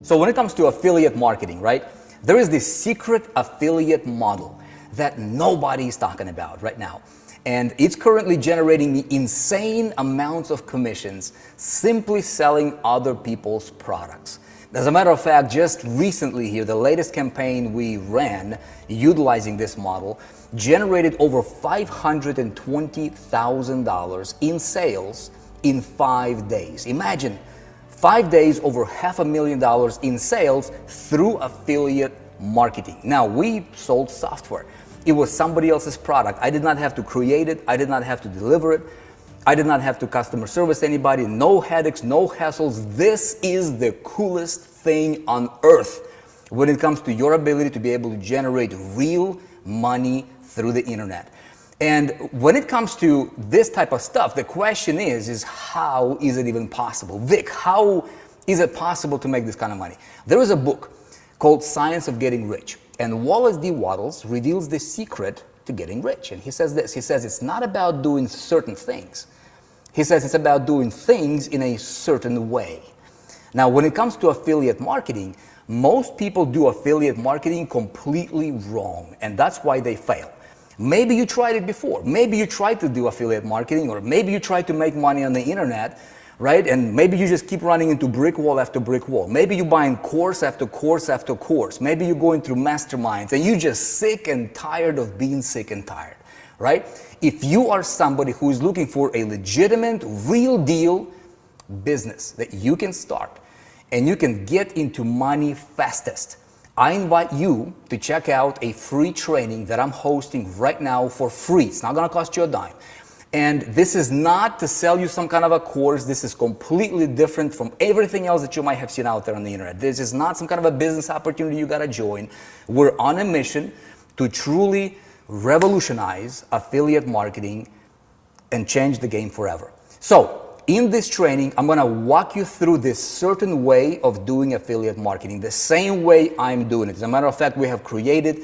So when it comes to affiliate marketing, right, there is this secret affiliate model that nobody is talking about right now. And it's currently generating insane amounts of commissions simply selling other people's products. As a matter of fact, just recently here, the latest campaign we ran utilizing this model generated over $520,000 in sales in 5 days. Imagine 5 days, over $500,000 in sales through affiliate marketing. Now, we sold software. It was somebody else's product. I did not have to create it. I did not have to deliver it. I did not have to customer service anybody. No headaches, no hassles. This is the coolest thing on earth when it comes to your ability to be able to generate real money through the internet. And when it comes to this type of stuff, the question is how is it even possible? Vic, how is it possible to make this kind of money? There is a book called Science of Getting Rich, and Wallace D. Wattles reveals the secret to getting rich. And he says this, he says it's not about doing certain things. He says it's about doing things in a certain way. Now, when it comes to affiliate marketing, most people do affiliate marketing completely wrong, and that's why they fail. Maybe you tried it before. Maybe you tried to do affiliate marketing, or maybe you tried to make money on the internet, right? And maybe you just keep running into brick wall after brick wall. Maybe you're buying course after course after course. Maybe you're going through masterminds and you're just sick and tired of being sick and tired, right? If you are somebody who is looking for a legitimate, real deal business that you can start and you can get into money fastest, I invite you to check out a free training that I'm hosting right now for free. It's not gonna cost you a dime. And this is not to sell you some kind of a course. This is completely different from everything else that you might have seen out there on the internet. This is not some kind of a business opportunity you gotta join. We're on a mission to truly revolutionize affiliate marketing and change the game forever. So, in this training, I'm gonna walk you through this certain way of doing affiliate marketing, the same way I'm doing it. As a matter of fact, we have created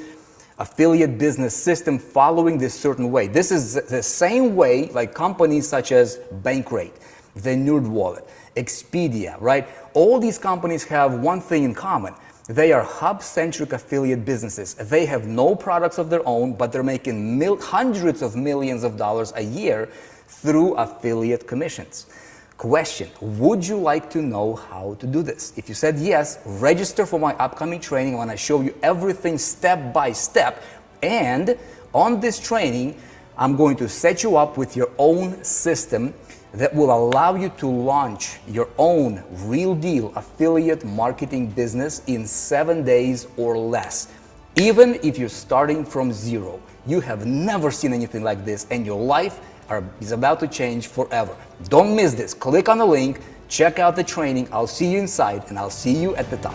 affiliate business system following this certain way. This is the same way like companies such as Bankrate, the NerdWallet, Expedia, right? All these companies have one thing in common. They are hub-centric affiliate businesses. They have no products of their own, but they're making hundreds of millions of dollars a year through affiliate commissions. Question, would you like to know how to do this? If you said yes, register for my upcoming training. I'm going to show you everything step by step. And on this training, I'm going to set you up with your own system that will allow you to launch your own real deal affiliate marketing business in 7 days or less. Even if you're starting from zero, you have never seen anything like this, and your life is about to change forever. Don't miss this. Click on the link, check out the training. I'll see you inside, and I'll see you at the top.